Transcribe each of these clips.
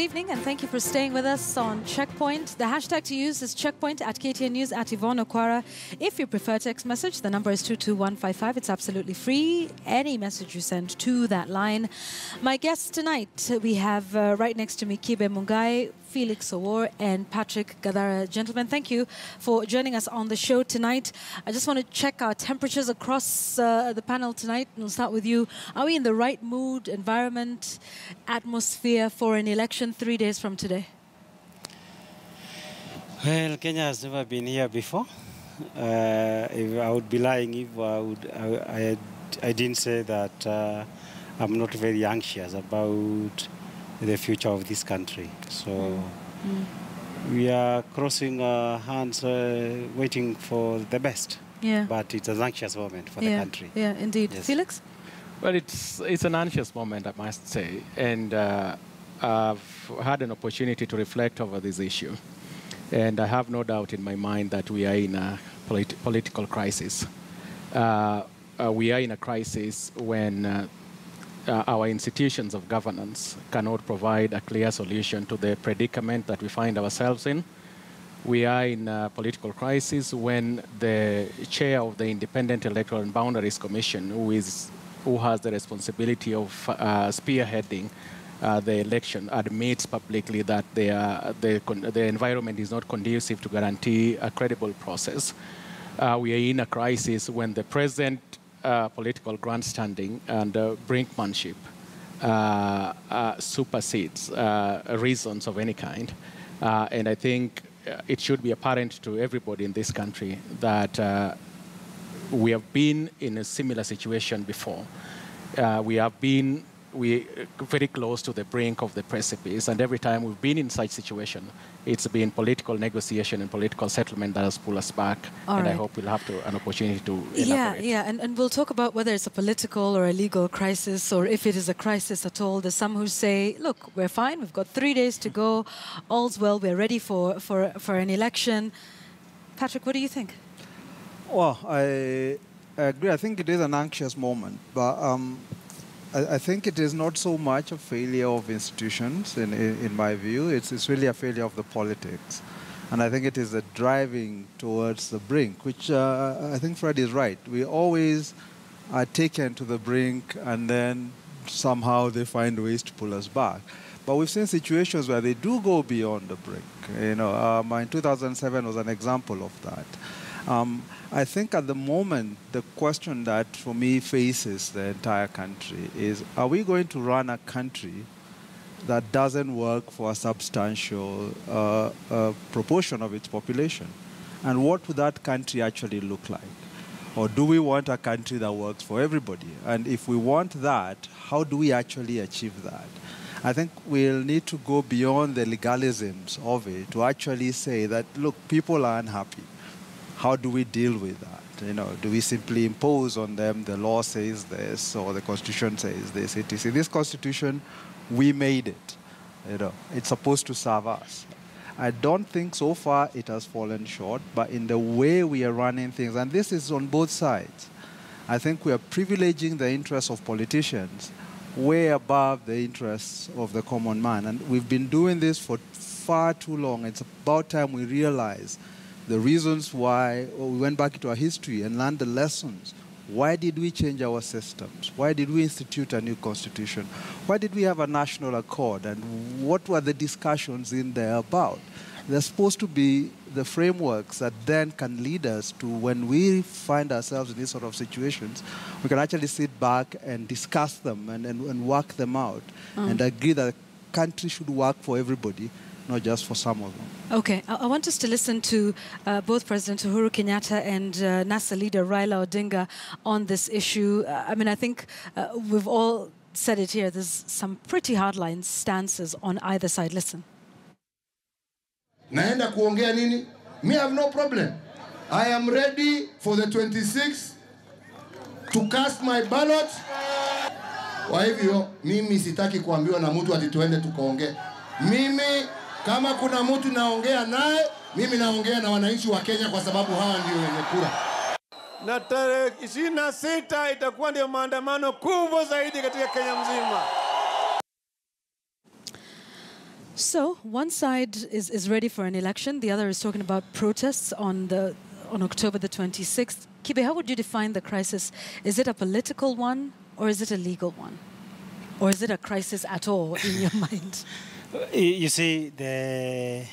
evening, and thank you for staying with us on Checkpoint. The hashtag to use is Checkpoint at KTN News at Yvonne Okwara. If you prefer text message, the number is 22155. It's absolutely free. Any message you send to that line. My guests tonight, we have right next to me Kibe Mungai, Felix Owor, and Patrick Gadara. Gentlemen, thank you for joining us on the show tonight. I just want to check our temperatures across the panel tonight. We'll start with you. Are we in the right mood, environment, atmosphere for an election 3 days from today? Well, Kenya has never been here before. If I would be lying if I didn't say that I'm not very anxious about the future of this country. So we are crossing our hands, waiting for the best. Yeah. But it's an anxious moment for the country. Yeah, indeed. Yes. Felix? Well, it's an anxious moment, I must say. And I've had an opportunity to reflect over this issue. And I have no doubt in my mind that we are in a political crisis. We are in a crisis when our institutions of governance cannot provide a clear solution to the predicament that we find ourselves in. We are in a political crisis when the chair of the Independent Electoral and Boundaries Commission, who has the responsibility of spearheading the election, admits publicly that the environment is not conducive to guarantee a credible process. We are in a crisis when the present political grandstanding and brinkmanship supersedes reasons of any kind. And I think it should be apparent to everybody in this country that we have been in a similar situation before. We have been very close to the brink of the precipice, and every time we've been in such situation, it's been political negotiation and political settlement that has pulled us back. And I hope we'll have an opportunity to elaborate. Yeah, and we'll talk about whether it's a political or a legal crisis, or if it is a crisis at all. There's some who say, look, we're fine, we've got 3 days to go, all's well, we're ready for an election. Patrick, what do you think? Well, I agree. I think it is an anxious moment, but I think it is not so much a failure of institutions, in my view. It's really a failure of the politics. And I think it is a driving towards the brink, which I think Fred is right. We always are taken to the brink, and then somehow they find ways to pull us back. But we've seen situations where they do go beyond the brink. You know, in 2007 was an example of that. I think at the moment, the question that for me faces the entire country is, are we going to run a country that doesn't work for a substantial proportion of its population? And what would that country actually look like? Or do we want a country that works for everybody? And if we want that, how do we actually achieve that? I think we'll need to go beyond the legalisms of it to actually say that, look, people are unhappy. How do we deal with that? You know, do we simply impose on them the law says this or the Constitution says this? Etc. This Constitution, we made it. You know, it's supposed to serve us. I don't think so far it has fallen short, but in the way we are running things, and this is on both sides, I think we are privileging the interests of politicians way above the interests of the common man. And we've been doing this for far too long. It's about time we realize the reasons why we went back into our history and learned the lessons. Why did we change our systems? Why did we institute a new constitution? Why did we have a national accord? And what were the discussions in there about? They're supposed to be the frameworks that then can lead us to, when we find ourselves in these sort of situations, we can actually sit back and discuss them and work them out and agree that the country should work for everybody, not just for some of them. Okay, I want us to listen to both President Uhuru Kenyatta and NASA leader Raila Odinga on this issue. I mean, I think we've all said it here. There's some pretty hardline stances on either side. Listen. Naenda kuongea nini? Me have no problem. I am ready for the 26th to cast my ballot. Kwa hivyo, mimi sitaki kuambiwa na mtu ati tuende tukaongee. Mimi kama kuna mtu naongea naye, mimi naongea na wananchi wa Kenya kwa sababu hawa ndio wenye kura. Na tarehe 26 itakuwa ndio maandamano kubwa zaidi katika Kenya mzima. So one side is ready for an election. The other is talking about protests on October the 26th. Kibe, how would you define the crisis? Is it a political one or is it a legal one? Or is it a crisis at all in your mind? You see, this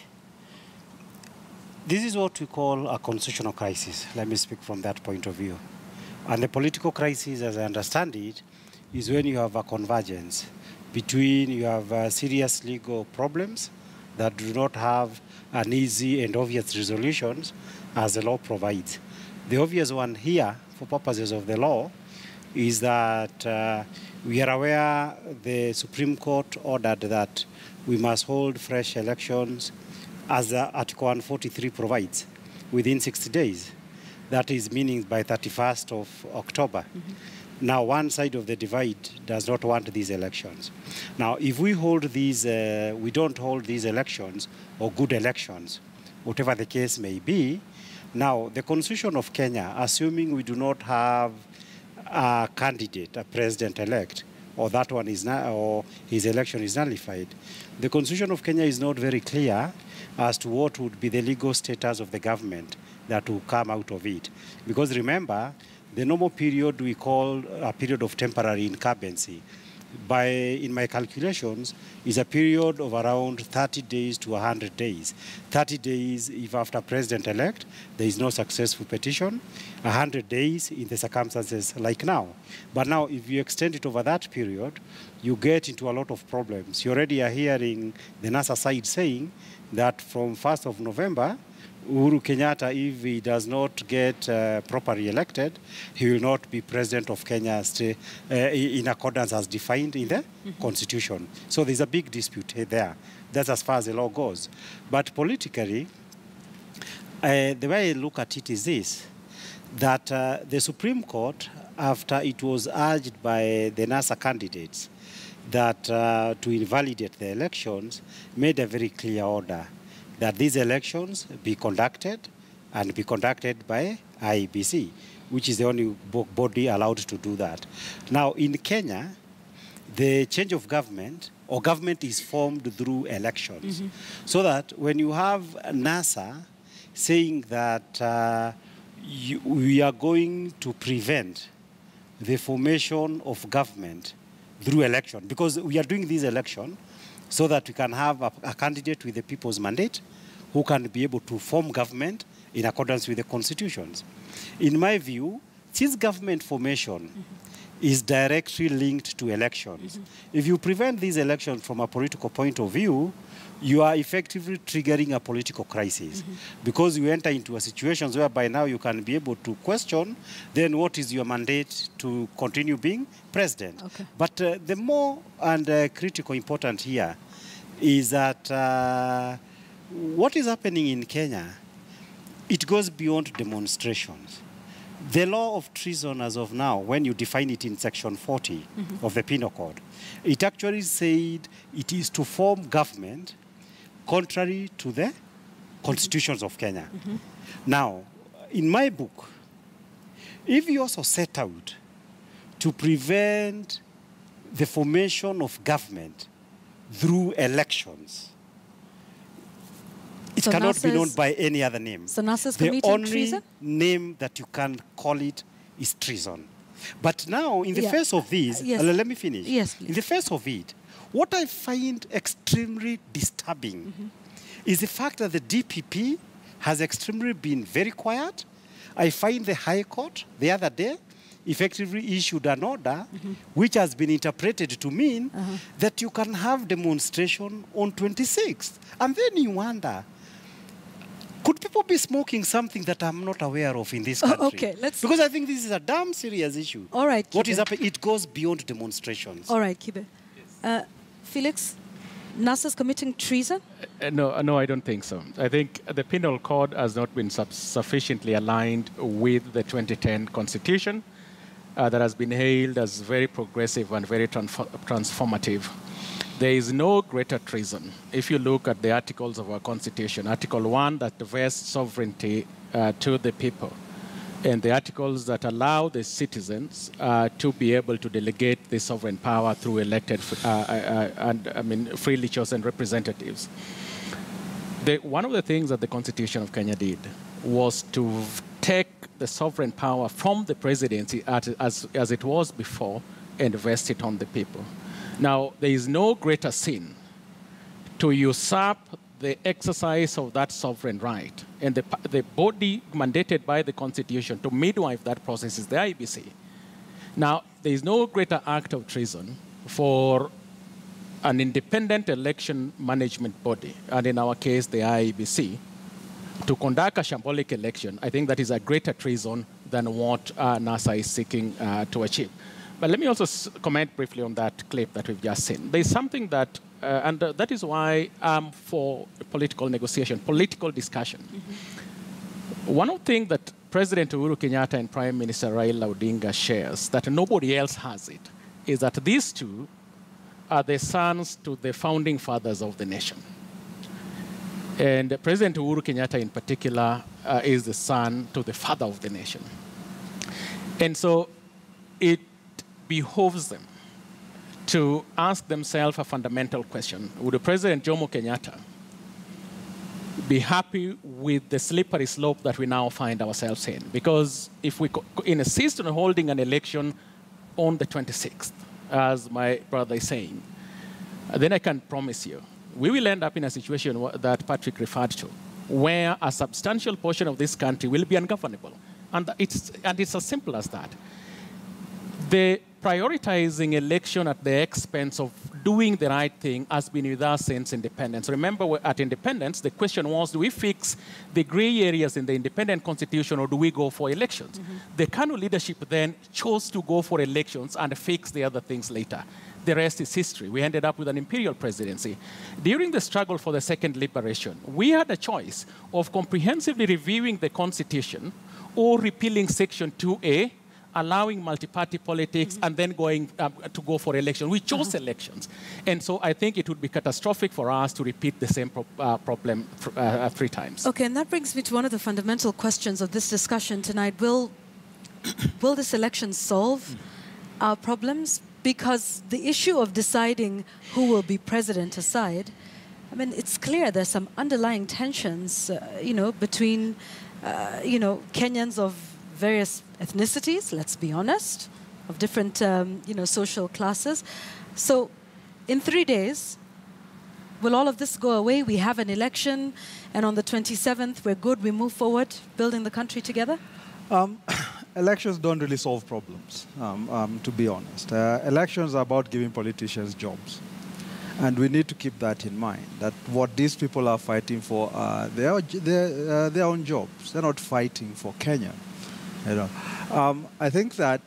is what we call a constitutional crisis. Let me speak from that point of view. And the political crisis, as I understand it, is when you have a convergence between you have serious legal problems that do not have an easy and obvious resolutions as the law provides. The obvious one here, for purposes of the law, is that we are aware the Supreme Court ordered that we must hold fresh elections as Article 143 provides within 60 days. That is meaning by 31st of October. Mm-hmm. Now, one side of the divide does not want these elections. Now, if we hold these, we don't hold these elections or good elections, whatever the case may be. Now, the Constitution of Kenya, assuming we do not have a candidate, a president-elect, or that one is not, or his election is nullified, the Constitution of Kenya is not very clear as to what would be the legal status of the government that will come out of it. Because remember, the normal period we call a period of temporary incumbency, in my calculations, is a period of around 30 days to 100 days. 30 days if after president-elect there is no successful petition, 100 days in the circumstances like now. But now if you extend it over that period, you get into a lot of problems. You already are hearing the NASA side saying that from 1st of November, Uhuru Kenyatta, if he does not get properly elected, he will not be president of Kenya in accordance as defined in the Constitution. So there's a big dispute there. That's as far as the law goes. But politically, the way I look at it is this, that the Supreme Court, after it was urged by the NASA candidates that to invalidate the elections, made a very clear order that these elections be conducted and be conducted by IEBC, which is the only body allowed to do that. Now, in Kenya, the change of government, or government is formed through elections. So that when you have NASA saying that we are going to prevent the formation of government through election, because we are doing this election so that we can have a candidate with the people's mandate who can be able to form government in accordance with the constitutions. In my view, since government formation is directly linked to elections, if you prevent these elections from a political point of view, you are effectively triggering a political crisis because you enter into a situation whereby now you can be able to question then what is your mandate to continue being president. Okay. But the more and critical important here is that what is happening in Kenya, it goes beyond demonstrations. The law of treason as of now, when you define it in section 40 of the Penal Code, it actually said it is to form government contrary to the constitutions of Kenya. Now, in my book, if you also set out to prevent the formation of government through elections, it cannot be known by any other name. So NASA's the only treason? name that you can call it is treason. But now, in the face of this, let me finish. Yes, please. In the face of it, what I find extremely disturbing is the fact that the DPP has extremely been very quiet. I find the High Court the other day effectively issued an order which has been interpreted to mean that you can have demonstration on 26th. And then you wonder, could people be smoking something that I'm not aware of in this country? Okay, because I think this is a damn serious issue. All right, Kibe. What is happening? It goes beyond demonstrations. All right, Kibe. Felix, NASA's committing treason? No, I don't think so. I think the penal code has not been sufficiently aligned with the 2010 Constitution that has been hailed as very progressive and very transformative. There is no greater treason. If you look at the articles of our Constitution, Article 1, that vests sovereignty to the people. and the articles that allow the citizens to be able to delegate the sovereign power through elected freely chosen representatives. One of the things that the Constitution of Kenya did was to take the sovereign power from the presidency as it was before and vest it on the people. Now, there is no greater sin to usurp the exercise of that sovereign right, and the body mandated by the Constitution to midwife that process is the IEBC. Now, there is no greater act of treason for an independent election management body, and in our case, the IEBC, to conduct a shambolic election. I think that is a greater treason than what NASA is seeking to achieve. But let me also comment briefly on that clip that we've just seen. There's something that, and that is why I'm for political negotiation, political discussion. Mm-hmm. One of the things that President Uhuru Kenyatta and Prime Minister Raila Odinga shares that nobody else has it, is that these two are the sons to the founding fathers of the nation. And President Uhuru Kenyatta in particular is the son to the father of the nation. And so it behoves them to ask themselves a fundamental question. Would President Jomo Kenyatta be happy with the slippery slope that we now find ourselves in? Because if we insist on holding an election on the 26th, as my brother is saying, then I can promise you, we will end up in a situation that Patrick referred to, where a substantial portion of this country will be ungovernable. And it's as simple as that. The prioritizing election at the expense of doing the right thing has been with us since independence. Remember, at independence, the question was, do we fix the gray areas in the independent constitution or do we go for elections? Mm-hmm. The Kanu leadership then chose to go for elections and fix the other things later. The rest is history. We ended up with an imperial presidency. During the struggle for the second liberation, we had a choice of comprehensively reviewing the constitution or repealing Section 2A, allowing multi-party politics, mm-hmm. and then going to go for elections. We chose elections. And so I think it would be catastrophic for us to repeat the same problem 3 times. Okay, and that brings me to one of the fundamental questions of this discussion tonight. Will this election solve our problems? Because the issue of deciding who will be president aside, I mean, it's clear there's some underlying tensions, between, Kenyans of various ethnicities, let's be honest, of different, social classes. So in 3 days, will all of this go away? We have an election, and on the 27th, we're good, we move forward, building the country together? Elections don't really solve problems, to be honest. Elections are about giving politicians jobs. And we need to keep that in mind, that what these people are fighting for are their own jobs. They're not fighting for Kenya. I think that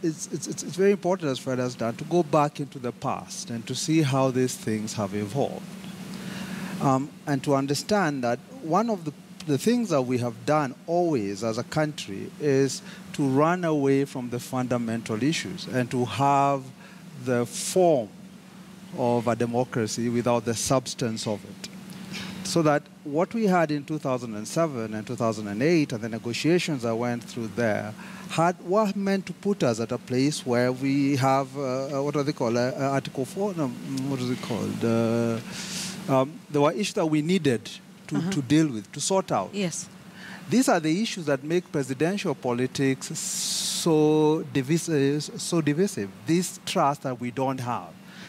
it's very important, as Fred has done, to go back into the past and to see how these things have evolved. And to understand that one of the things that we have done always as a country is to run away from the fundamental issues and to have the form of a democracy without the substance of it. So that what we had in 2007 and 2008 and the negotiations that went through there were meant to put us at a place where we have, what do they call, Article 4? No, what is it called? There were issues that we needed to deal with, to sort out. Yes. These are the issues that make presidential politics so divisive. This trust that we don't have.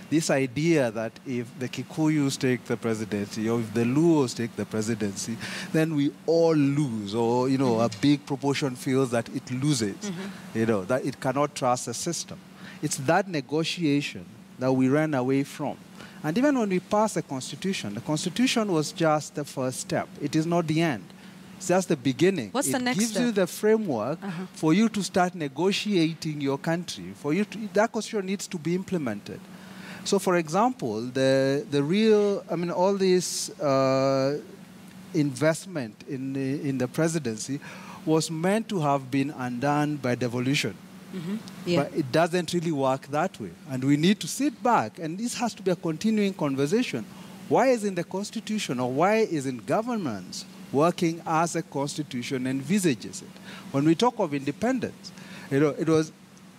This idea that if the Kikuyus take the presidency or if the Luos take the presidency, then we all lose, or a big proportion feels that it loses, that it cannot trust the system. It's that negotiation that we ran away from. And even when we passed the Constitution was just the first step. It is not the end. It's just the beginning. What's the next step? It gives you the framework for you to start negotiating your country. That Constitution needs to be implemented. So, for example, all this investment in the presidency was meant to have been undone by devolution. Yeah. But it doesn't really work that way. And we need to sit back, and this has to be a continuing conversation. Why isn't the Constitution, or why isn't governance working as a Constitution envisages it? When we talk of independence, it was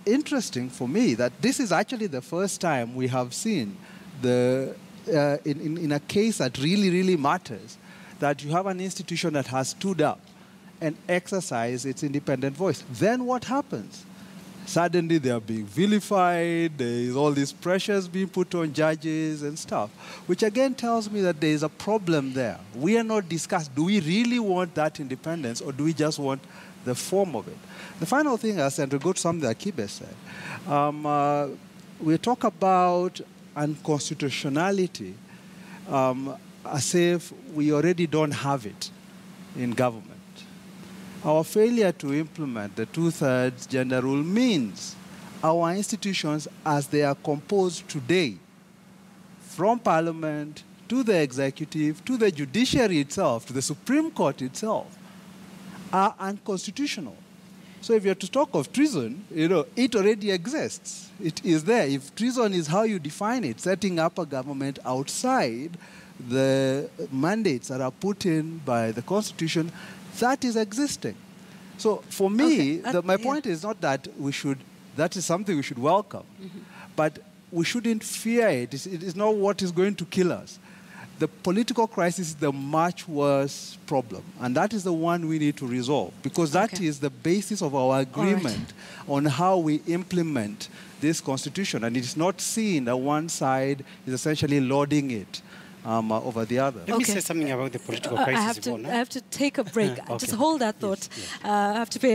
interesting for me that this is actually the first time we have seen in a case that really, really matters, that you have an institution that has stood up and exercised its independent voice. Then what happens? Suddenly they are being vilified, there is all these pressures being put on judges and stuff, which again tells me that there is a problem there. We are not discussed, do we really want that independence, or do we just want the form of it? The final thing, and to go to something that Kibe said, we talk about unconstitutionality as if we already don't have it in government. Our failure to implement the two-thirds gender rule means our institutions, as they are composed today, from Parliament to the executive, to the judiciary itself, to the Supreme Court itself, are unconstitutional. So if you're to talk of treason, it already exists. It is there. If treason is how you define it, setting up a government outside the mandates that are put in by the Constitution, that is existing. So for me, my point is not that that is something we should welcome, but we shouldn't fear it. It is not what is going to kill us. The political crisis is the much worse problem, and that is the one we need to resolve, because that is the basis of our agreement on how we implement this Constitution, and it is not seen that one side is essentially lording it over the other. Let me say something about the political crisis. I have to take a break. Just hold that thought. I have to pay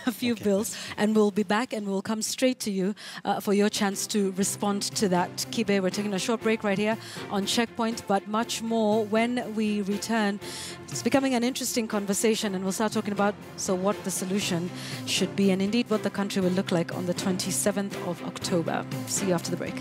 a few bills, and we'll be back, and we'll come straight to you for your chance to respond to that. Kibe, we're taking a short break right here on Checkpoint, but much more when we return. It's becoming an interesting conversation, and we'll start talking about what the solution should be, and indeed what the country will look like on the 27th of October. See you after the break.